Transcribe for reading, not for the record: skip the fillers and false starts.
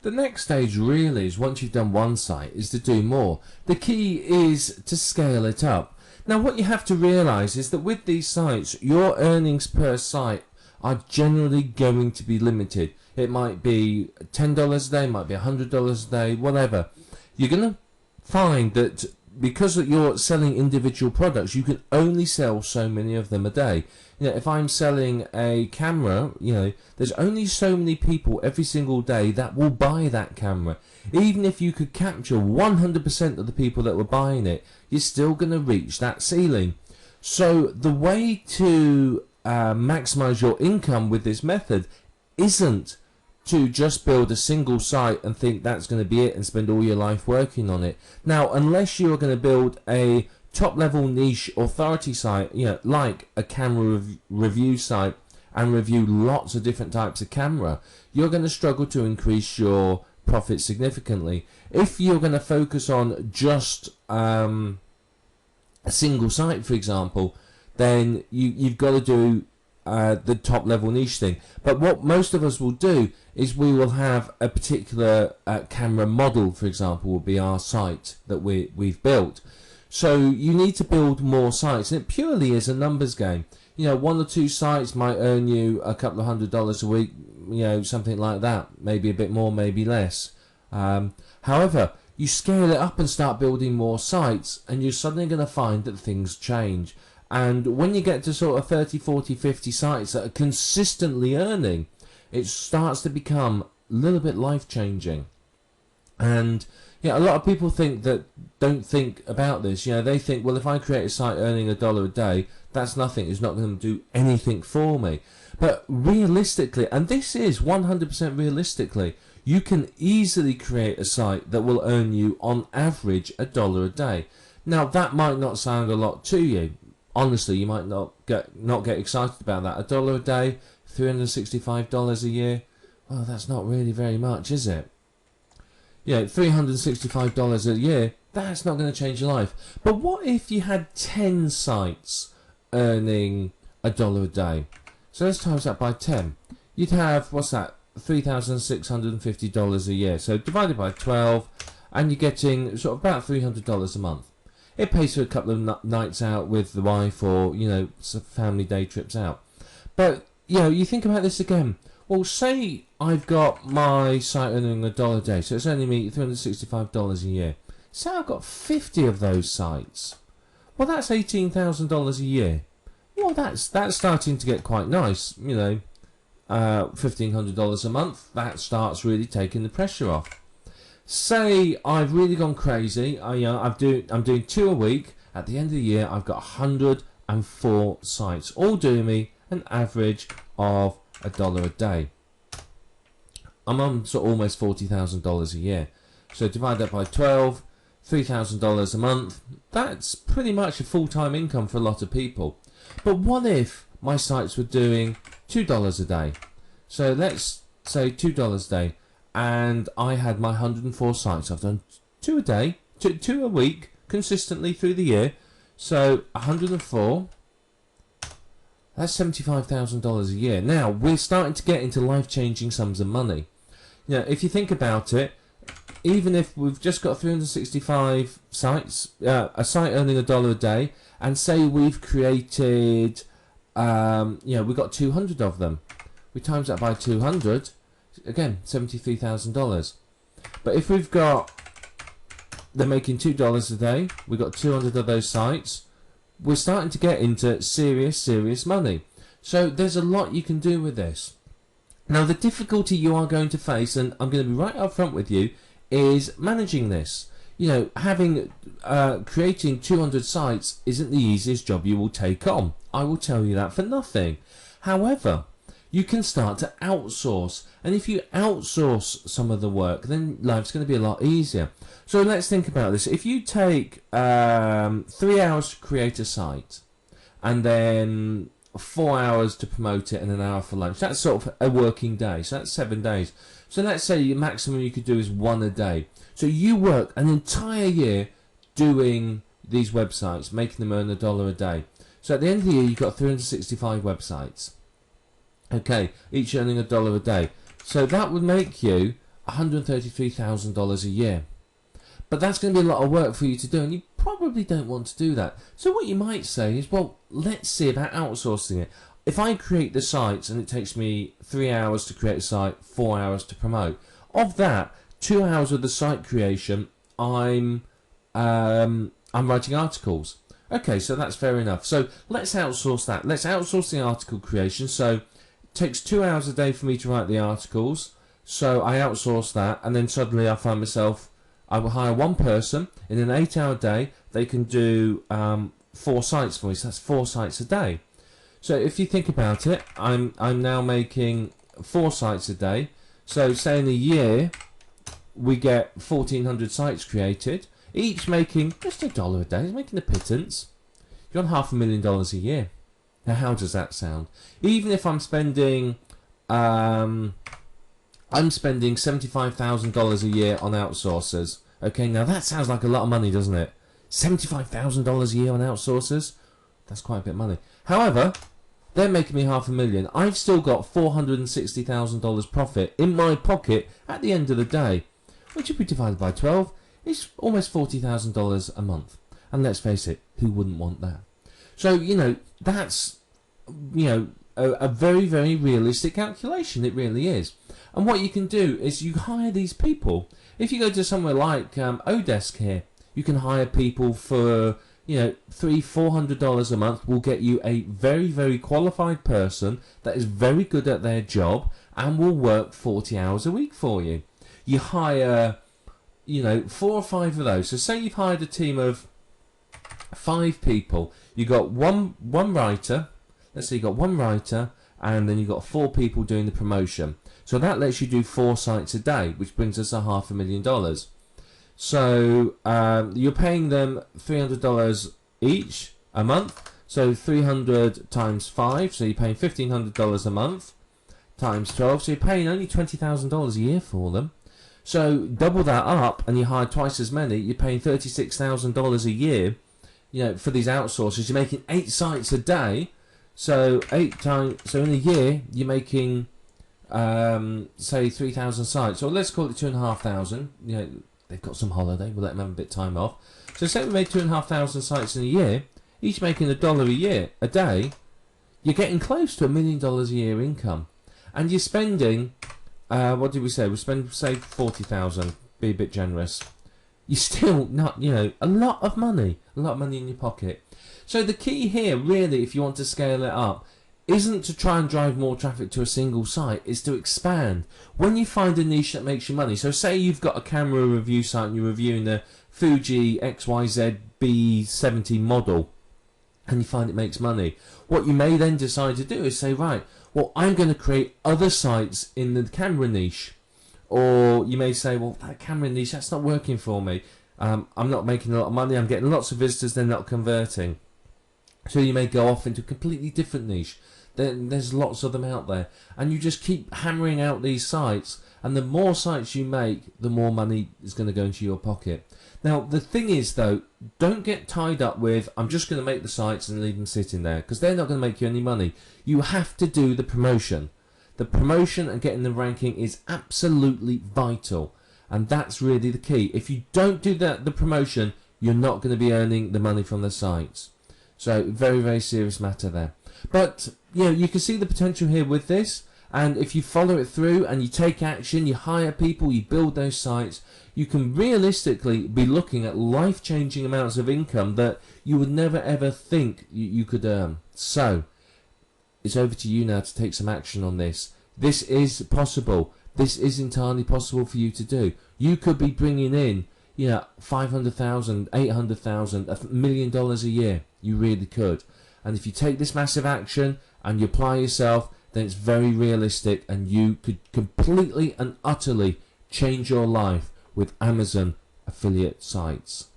The next stage really is, once you've done one site, is to do more. The key is to scale it up. Now what you have to realize is that with these sites, your earnings per site are generally going to be limited. It might be $10 a day, it might be $100 a day, whatever. You're going to find that because you're selling individual products, you can only sell so many of them a day. If I'm selling a camera, there's only so many people every single day that will buy that camera. Even if you could capture 100% of the people that were buying it, you're still going to reach that ceiling. So the way to maximize your income with this method isn't to just build a single site and think that's going to be it and spend all your life working on it. Now, unless you're going to build a top level niche authority site, like a camera review site, and review lots of different types of camera, you're going to struggle to increase your profit significantly. If you're going to focus on just a single site, for example, then you've got to do the top level niche thing. But what most of us will do is we will have a particular camera model, for example, will be our site that we've built. So you need to build more sites, and it purely is a numbers game. One or two sites might earn you a couple of $100 a week, something like that, maybe a bit more, maybe less. However, you scale it up and start building more sites, and you're suddenly going to find that things change. And when you get to sort of 30, 40, 50 sites that are consistently earning, it starts to become a little bit life-changing. And a lot of people don't think about this. They think, well, if I create a site earning $1 a day, that's nothing. It's not going to do anything for me. But realistically, and this is 100% realistically, you can easily create a site that will earn you on average $1 a day. Now that might not sound a lot to you. Honestly, you might not get excited about that. $1 a day, $365 a year. Well, that's not really very much, is it? $365 a year, that's not going to change your life. But what if you had 10 sites earning $1 a day? So let's times that by 10. You'd have, what's that, $3,650 a year. So divided by 12, and you're getting sort of about $300 a month. It pays for a couple of nights out with the wife, or some family day trips out. But you think about this again. Well, say I've got my site earning $1 a day, so it's earning me $365 a year. Say I've got 50 of those sites. Well, that's $18,000 a year. Well, that's starting to get quite nice. $1,500 a month. That starts really taking the pressure off. Say I've really gone crazy. I'm doing 2 a week. At the end of the year, I've got 104 sites, all doing me an average of $1 a day. I'm on sort of almost $40,000 a year. So divide that by 12, $3,000 a month. That's pretty much a full-time income for a lot of people. But what if my sites were doing $2 a day? So let's say $2 a day, and I had my 104 sites. I've done 2 a day, two a week, consistently through the year. So 104. That's $75,000 a year. Now, we're starting to get into life-changing sums of money. If you think about it, even if we've just got 365 sites, a site earning $1 a day, and say we've created, we've got 200 of them. We times that by 200, again, $73,000. But if we've got, they're making $2 a day, we've got 200 of those sites, we're starting to get into serious money. So there's a lot you can do with this. Now the difficulty you are going to face, and I'm going to be right up front with you, is managing this. Creating 200 sites isn't the easiest job you will take on. I will tell you that for nothing. However, you can start to outsource, and if you outsource some of the work, then life's going to be a lot easier. So let's think about this. If you take 3 hours to create a site, and then 4 hours to promote it and an hour for lunch, that's sort of a working day. So that's 7 days. So let's say the maximum you could do is 1 a day. So you work an entire year doing these websites, making them earn $1 a day. So at the end of the year, you've got 365 websites. Okay, each earning $1 a day. So that would make you $133,000 a year. But that's going to be a lot of work for you to do, and you probably don't want to do that. So what you might say is, well, let's see about outsourcing it. If I create the sites and it takes me 3 hours to create a site, 4 hours to promote, of that, 2 hours of the site creation, I'm writing articles. Okay, so that's fair enough. So let's outsource that. Let's outsource the article creation. So it takes 2 hours a day for me to write the articles. So I outsource that, and then suddenly I find myself, I will hire one person in an 8-hour day. They can do 4 sites for me. So that's 4 sites a day. So if you think about it, I'm now making 4 sites a day. So say in a year we get 1,400 sites created, each making just $1 a day. It's making a pittance. You're on $500,000 a year. Now how does that sound? Even if I'm spending $75,000 a year on outsourcers. Okay, now that sounds like a lot of money, doesn't it? $75,000 a year on outsourcers? That's quite a bit of money. However, they're making me $500,000. I've still got $460,000 profit in my pocket at the end of the day, which if we divide by 12, is almost $40,000 a month. And let's face it, who wouldn't want that? So, that's, a very, very realistic calculation. It really is. And what you can do is you hire these people. If you go to somewhere like Odesk here, you can hire people for, $300-400 a month. Will get you a very, very qualified person that is very good at their job and will work 40 hours a week for you. You hire, 4 or 5 of those. So say you've hired a team of 5 people. You got one writer. Let's say you got 1 writer, and then you've got 4 people doing the promotion. So that lets you do 4 sites a day, which brings us $500,000. So you're paying them $300 each a month. So 300 times 5, so you're paying $1,500 a month times 12. So you're paying only $20,000 a year for them. So double that up, and you hire twice as many. You're paying $36,000 a year. For these outsourcers, you're making 8 sites a day. So 8 times. So in a year, you're making say 3,000 sites, or let's call it 2,500. They've got some holiday, we'll let them have a bit of time off. So say we made 2,500 sites in a year, each making $1 a day. You're getting close to $1 million a year income, and you're spending what did we say? We spend, say, 40,000. Be a bit generous. You're still not, a lot of money in your pocket. So the key here, really, if you want to scale it up, isn't to try and drive more traffic to a single site, is to expand. When you find a niche that makes you money, so say you've got a camera review site and you're reviewing the Fuji XYZ B70 model, and you find it makes money, what you may then decide to do is say, right, well, I'm going to create other sites in the camera niche. Or you may say, well, that camera niche, that's not working for me. I'm not making a lot of money, I'm getting lots of visitors, they're not converting. So you may go off into a completely different niche. There's lots of them out there, and you just keep hammering out these sites, and the more sites you make, the more money is going to go into your pocket. Now the thing is though, don't get tied up with, I'm just going to make the sites and leave them sitting there, because they're not going to make you any money. You have to do the promotion. The promotion and getting the ranking is absolutely vital, and that's really the key. If you don't do the promotion, you're not going to be earning the money from the sites. So very, very serious matter there. But you can see the potential here with this, and if you follow it through and you take action, you hire people, you build those sites, you can realistically be looking at life-changing amounts of income that you would never ever think you could earn. So it's over to you now to take some action on this. This is possible. This is entirely possible for you to do. You could be bringing in, $500,000, $800,000, $1 million a year. You really could. And if you take this massive action and you apply yourself, then it's very realistic, and you could completely and utterly change your life with Amazon affiliate sites.